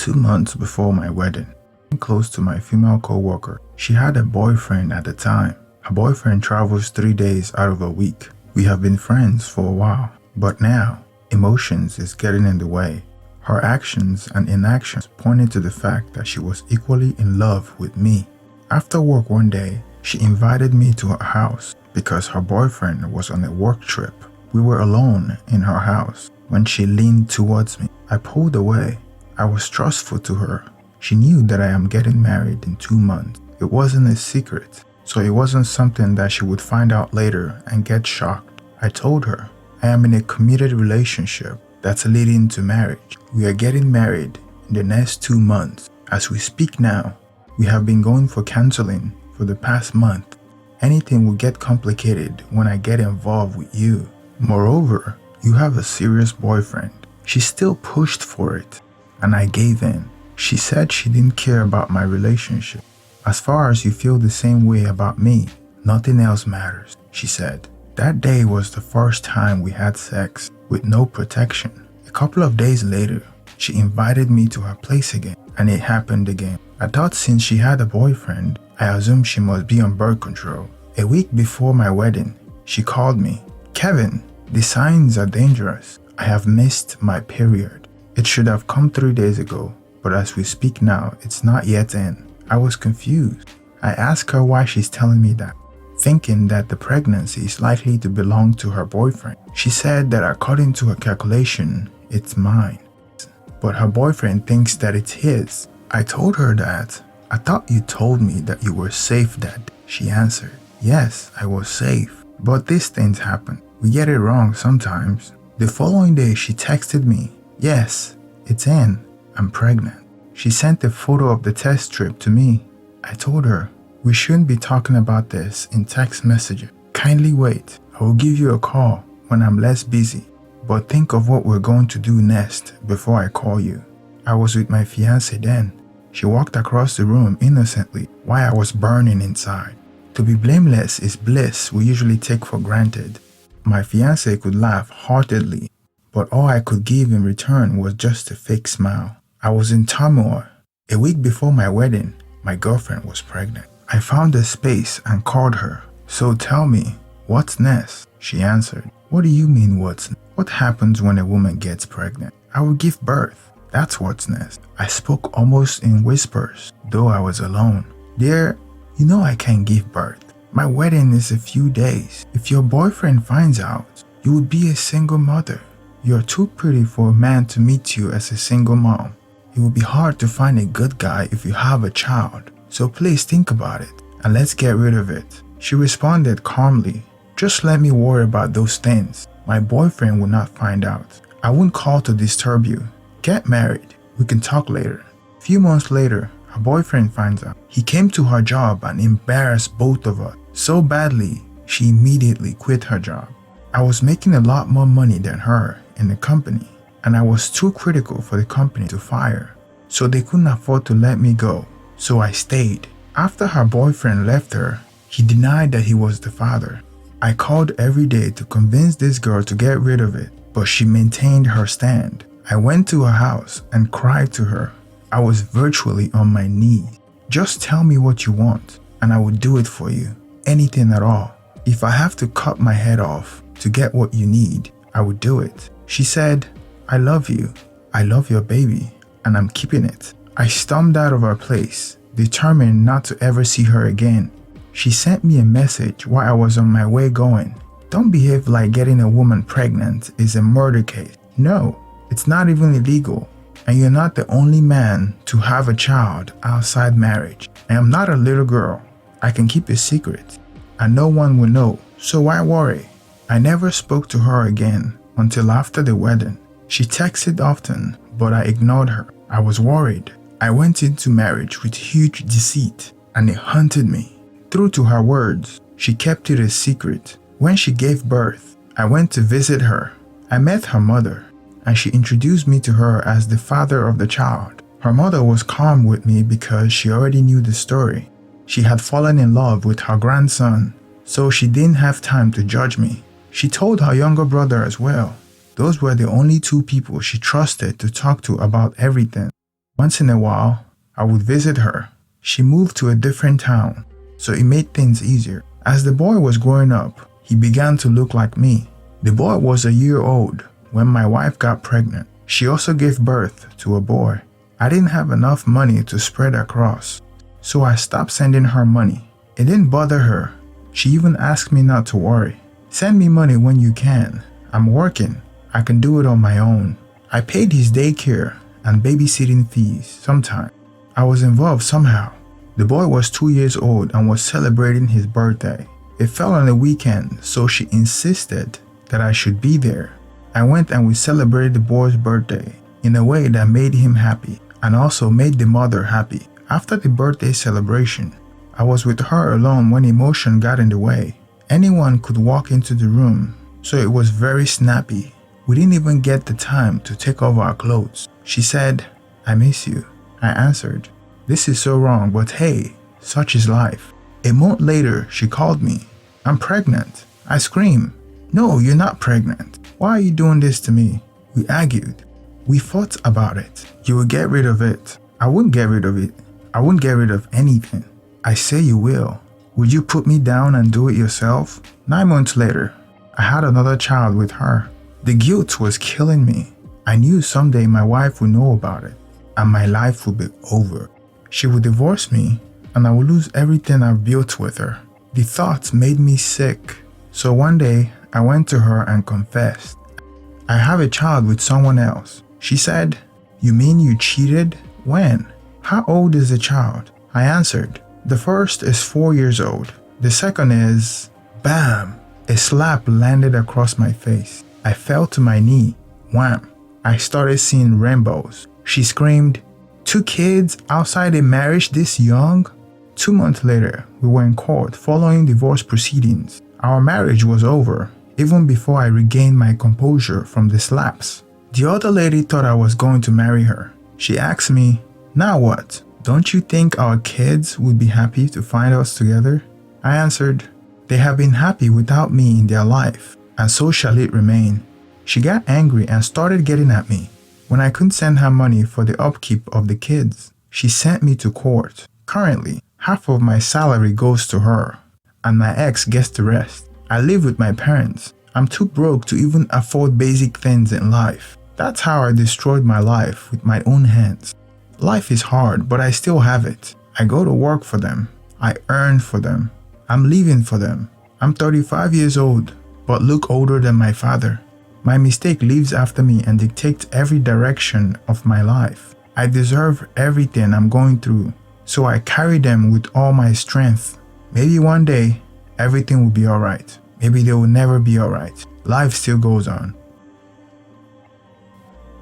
2 months before my wedding, close to my female coworker. She had a boyfriend at the time. Her boyfriend travels 3 days out of a week. We have been friends for a while, but now emotions is getting in the way. Her actions and inactions pointed to the fact that she was equally in love with me. After work one day, she invited me to her house because her boyfriend was on a work trip. We were alone in her house when she leaned towards me. I pulled away. I was trustful to her. She knew that I am getting married in 2 months. It wasn't a secret, so it wasn't something that she would find out later and get shocked. I told her, I am in a committed relationship that's leading to marriage. We are getting married in the next 2 months. As we speak now, we have been going for counseling for the past month. Anything will get complicated when I get involved with you. Moreover, you have a serious boyfriend. She still pushed for it, and I gave in. She said she didn't care about my relationship. As far as you feel the same way about me, nothing else matters, she said. That day was the first time we had sex with no protection. A couple of days later, she invited me to her place again, and it happened again. I thought since she had a boyfriend, I assumed she must be on birth control. A week before my wedding, she called me. Kevin, the signs are dangerous. I have missed my period. It should have come 3 days ago, but as we speak now, it's not yet in. I was confused. I asked her why she's telling me that, thinking that the pregnancy is likely to belong to her boyfriend. She said that according to her calculation, it's mine, but her boyfriend thinks that it's his. I told her that. I thought you told me that you were safe that day. She answered, yes, I was safe, but these things happen. We get it wrong sometimes. The following day, she texted me, yes, it's in. I'm pregnant. She sent a photo of the test strip to me. I told her, we shouldn't be talking about this in text messaging. Kindly wait. I will give you a call when I'm less busy. But think of what we're going to do next before I call you. I was with my fiancé then. She walked across the room innocently while I was burning inside. To be blameless is bliss we usually take for granted. My fiancé could laugh heartedly, but all I could give in return was just a fake smile. I was in turmoil. A week before my wedding, my girlfriend was pregnant. I found a space and called her. So tell me, what's next? She answered. What do you mean what's next? What happens when a woman gets pregnant? I will give birth. That's what's next. I spoke almost in whispers, though I was alone. Dear, you know I can't give birth. My wedding is a few days. If your boyfriend finds out, you would be a single mother. You're too pretty for a man to meet you as a single mom. It will be hard to find a good guy if you have a child. So please think about it and let's get rid of it. She responded calmly, just let me worry about those things. My boyfriend will not find out. I won't call to disturb you. Get married. We can talk later. A few months later, her boyfriend finds out. He came to her job and embarrassed both of us so badly, she immediately quit her job. I was making a lot more money than her in the company, and I was too critical for the company to fire, so they couldn't afford to let me go. So I stayed. After her boyfriend left her, he denied that he was the father. I called every day to convince this girl to get rid of it, but she maintained her stand. I went to her house and cried to her. I was virtually on my knees. Just tell me what you want, and I will do it for you. Anything at all. If I have to cut my head off to get what you need, I will do it. She said, I love you. I love your baby, and I'm keeping it. I stormed out of her place, determined not to ever see her again. She sent me a message while I was on my way going. Don't behave like getting a woman pregnant is a murder case. No, it's not even illegal. And you're not the only man to have a child outside marriage. I am not a little girl. I can keep a secret, and no one will know, so why worry? I never spoke to her again until after the wedding. She texted often, but I ignored her. I was worried. I went into marriage with huge deceit, and it haunted me. True to her words, she kept it a secret. When she gave birth, I went to visit her. I met her mother, and she introduced me to her as the father of the child. Her mother was calm with me because she already knew the story. She had fallen in love with her grandson, so she didn't have time to judge me. She told her younger brother as well. Those were the only two people she trusted to talk to about everything. Once in a while, I would visit her. She moved to a different town, so it made things easier. As the boy was growing up, he began to look like me. The boy was a year old when my wife got pregnant. She also gave birth to a boy. I didn't have enough money to spread across, so I stopped sending her money. It didn't bother her. She even asked me not to worry. Send me money when you can. I'm working. I can do it on my own. I paid his daycare and babysitting fees sometimes. I was involved somehow. The boy was 2 years old and was celebrating his birthday. It fell on a weekend, so she insisted that I should be there. I went and we celebrated the boy's birthday in a way that made him happy and also made the mother happy. After the birthday celebration, I was with her alone when emotion got in the way. Anyone could walk into the room, so it was very snappy. We didn't even get the time to take off our clothes. She said, "I miss you." I answered, "This is so wrong, but hey, such is life." A month later, she called me. "I'm pregnant." I screamed, "No, you're not pregnant. Why are you doing this to me?" We argued. We fought about it. "You will get rid of it." I wouldn't get rid of it. I wouldn't get rid of anything. I say you will. Would you put me down and do it yourself? 9 months later, I had another child with her. The guilt was killing me. I knew someday my wife would know about it, and my life would be over. She would divorce me, and I would lose everything I've built with her. The thoughts made me sick. So one day, I went to her and confessed. "I have a child with someone else." She said, "You mean you cheated? When? How old is the child?" I answered, "The first is 4 years old. The second is..." Bam! A slap landed across my face. I fell to my knee. Wham! I started seeing rainbows. She screamed, "2 kids outside a marriage this young?" 2 months later, we were in court following divorce proceedings. Our marriage was over, even before I regained my composure from the slaps. The other lady thought I was going to marry her. She asked me, "Now what? Don't you think our kids would be happy to find us together?" I answered, "They have been happy without me in their life, and so shall it remain." She got angry and started getting at me. When I couldn't send her money for the upkeep of the kids, she sent me to court. Currently, half of my salary goes to her, and my ex gets the rest. I live with my parents. I'm too broke to even afford basic things in life. That's how I destroyed my life with my own hands. Life is hard, but I still have it. I go to work for them. I earn for them. I'm living for them. I'm 35 years old, but look older than my father. My mistake lives after me and dictates every direction of my life. I deserve everything I'm going through, so I carry them with all my strength. Maybe one day, everything will be alright. Maybe they will never be alright. Life still goes on.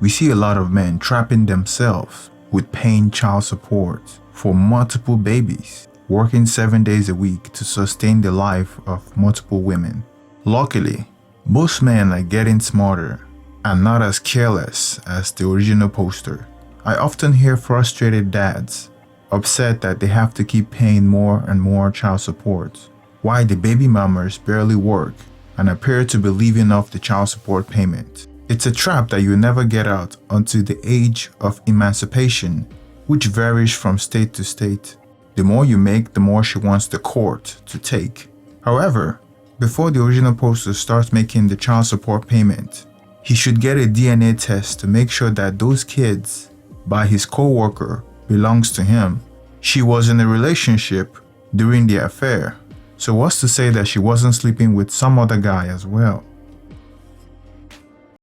We see a lot of men trapping themselves with paying child support for multiple babies, working 7 days a week to sustain the life of multiple women. Luckily, most men are getting smarter and not as careless as the original poster. I often hear frustrated dads upset that they have to keep paying more and more child support, while the baby mamas barely work and appear to be living off the child support payment. It's a trap that you'll never get out until the age of emancipation, which varies from state to state. The more you make, the more she wants the court to take. However, before the original poster starts making the child support payment, he should get a DNA test to make sure that those kids by his coworker belongs to him. She was in a relationship during the affair, so what's to say that she wasn't sleeping with some other guy as well?